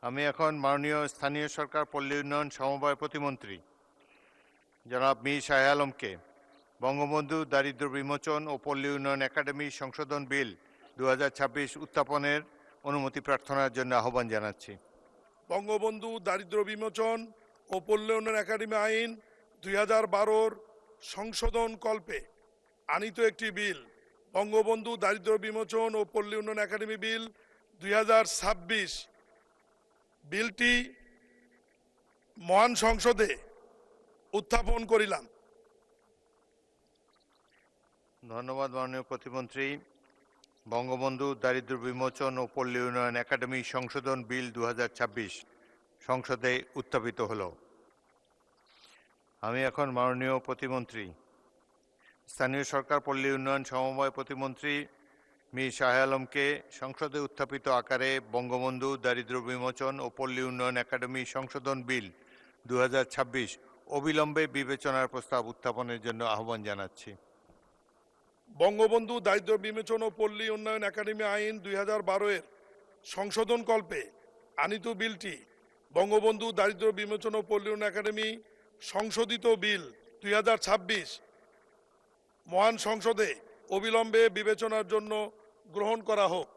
আমি এখন মাননীয় স্থানীয় সরকার পল্লী উন্নয়ন সমবায় প্রতিমন্ত্রী জনাব মীর শাহ আলমকে বঙ্গবন্ধু দারিদ্র্য বিমোচন ও পল্লী উন্নয়ন একাডেমি সংশোধন বিল 2026 উত্থাপনের অনুমতি প্রার্থনার জন্য আহ্বান জানাচ্ছি। বঙ্গবন্ধু দারিদ্র বিমোচন ও পল্লী উন্নয়ন একাডেমি আইন 2012 সংশোধন কল্পে আনিত একটি বিল বঙ্গবন্ধু দারিদ্র বিমোচন ও পল্লী উন্নয়ন একাডেমি বিল 2026 বিলটি মহান সংসদে উত্থাপন করিলাম। ধন্যবাদ মাননীয় প্রতিমন্ত্রী। বঙ্গবন্ধু দারিদ্র্য বিমোচন ও পল্লী উন্নয়ন একাডেমি সংশোধন বিল 2026 সংসদে উত্থাপিত হলো। আমি এখন মাননীয় প্রতিমন্ত্রী স্থানীয় সরকার পল্লী উন্নয়ন সমবায় প্রতিমন্ত্রী মীর শাহ আলমকে সংসদে উত্থাপিত আকারে বঙ্গবন্ধু দারিদ্র্য বিমোচন ও পল্লী উন্নয়ন একাডেমি সংশোধন বিল 2026 অবিলম্বে বিবেচনার প্রস্তাব উত্থাপনের জন্য আহ্বান জানাচ্ছি। বঙ্গবন্ধু দারিদ্র বিমোচন ও পল্লী উন্নয়ন একাডেমি আইন 2012 এর সংশোধন কল্পে আনিত বিলটি বঙ্গবন্ধু দারিদ্র বিমোচন ও পল্লী উন্নয়ন একাডেমি সংশোধিত বিল 2026 মহান সংসদে অবিলম্বে বিবেচনার জন্য গ্রহণ করা হোক।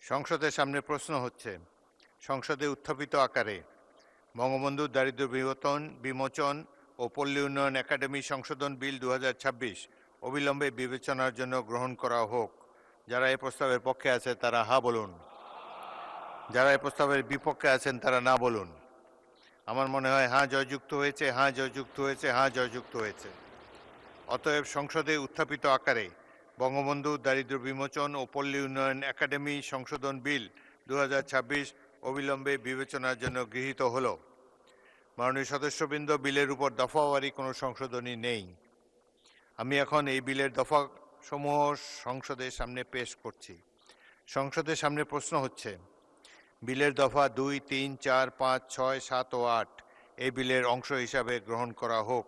সংসদের সামনে প্রশ্ন হচ্ছে, সংসদে উত্থাপিত আকারে বঙ্গবন্ধু দারিদ্র বিমোচন ও পল্লী উন্নয়ন একাডেমি সংশোধন বিল 2026 অবিলম্বে বিবেচনার জন্য গ্রহণ করা হোক। যারা এই প্রস্তাবের পক্ষে আছে তারা হা বলুন, যারা এই প্রস্তাবের বিপক্ষে আছেন তারা না বলুন। আমার মনে হয় হ্যাঁ জয়যুক্ত হয়েছে, হ্যাঁ জয়যুক্ত হয়েছে, হ্যাঁ জয়যুক্ত হয়েছে। অতএব সংসদে উত্থাপিত আকারে বঙ্গবন্ধু দারিদ্র বিমোচন ও পল্লী উন্নয়ন একাডেমি সংশোধন বিল 2026 অবিলম্বে বিবেচনার জন্য গৃহীত হল। মাননীয় সদস্যবৃন্দ, বিলের উপর দফাওয়ারি কোনো সংশোধনী নেই। আমি এখন এই বিলের দফাসমূহ সংসদের সামনে পেশ করছি। সংসদের সামনে প্রশ্ন হচ্ছে, বিলের দফা 2, 3, 4, 5, 6, 7 ও 8 এই বিলের অংশ হিসাবে গ্রহণ করা হোক।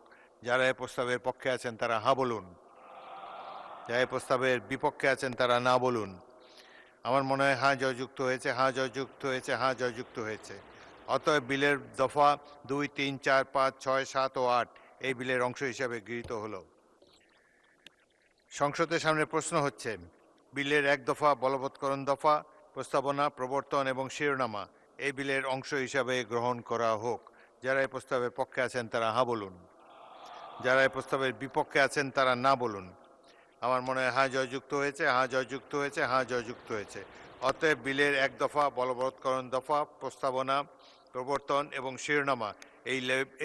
যারা এই প্রস্তাবের পক্ষে আছেন তারা হা বলুন, যারা এই প্রস্তাবের বিপক্ষে আছেন তারা না বলুন। আমার মনে হয় হ্যাঁ জয়যুক্ত হয়েছে, হ্যাঁ জয়যুক্ত হয়েছে, হ্যাঁ জয়যুক্ত হয়েছে। অতএব বিলের দফা 2, 3, 4, 5, 6, 7 ও 8 এই বিলের অংশ হিসাবে গৃহীত হলো। সংসদের সামনে প্রশ্ন হচ্ছে, বিলের 1 দফা বলবৎকরণ দফা, প্রস্তাবনা, প্রবর্তন এবং শিরোনামা এই বিলের অংশ হিসাবে গ্রহণ করা হোক। যারা এই প্রস্তাবের পক্ষে আছেন তারা হা বলুন, যারা এই প্রস্তাবের বিপক্ষে আছেন তারা না বলুন। আমার মনে হয় হ্যাঁ জয়যুক্ত হয়েছে, হ্যাঁ জয়যুক্ত হয়েছে, হ্যাঁ জয়যুক্ত হয়েছে। অতএব বিলের 1 দফা বলবৎকরণ দফা, প্রস্তাবনা, প্রবর্তন এবং শিরোনামা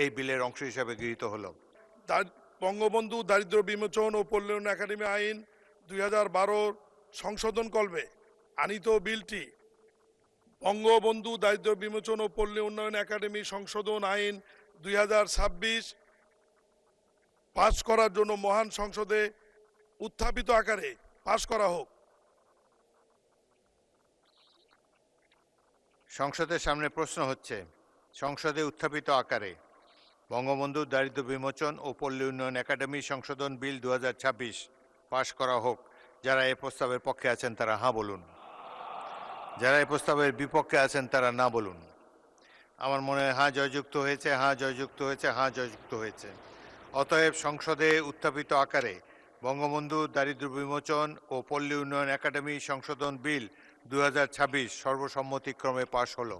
এই বিলের অংশ হিসাবে গৃহীত হলো। বঙ্গবন্ধু দারিদ্র বিমোচন ও পল্লী উন্নয়ন একাডেমি আইন 2012 সংশোধন কল্পে আনিত বিলটি বঙ্গবন্ধু দারিদ্র বিমোচন ও পল্লী উন্নয়ন একাডেমি সংশোধন আইন 2026 পাস করার জন্য মহান সংসদে উত্থাপিত আকারে পাস করা হোক। সংসদের সামনে প্রশ্ন হচ্ছে, সংসদে উত্থাপিত আকারে বঙ্গবন্ধু দারিদ্র বিমোচন ও পল্লী উন্নয়ন একাডেমি সংশোধন বিল 2026 পাশ করা হোক। যারা এই প্রস্তাবের পক্ষে আছেন তারা হ্যাঁ বলুন, যারা এই প্রস্তাবের বিপক্ষে আছেন তারা না বলুন। আমার মনে হয় হ্যাঁ জয়যুক্ত হয়েছে, হ্যাঁ জয়যুক্ত হয়েছে, হ্যাঁ জয়যুক্ত হয়েছে। অতএব সংসদে উত্থাপিত আকারে বঙ্গবন্ধু দারিদ্র বিমোচন ও পল্লী উন্নয়ন একাডেমি সংশোধন বিল 2026 সর্বসম্মতিক্রমে পাশ হলো।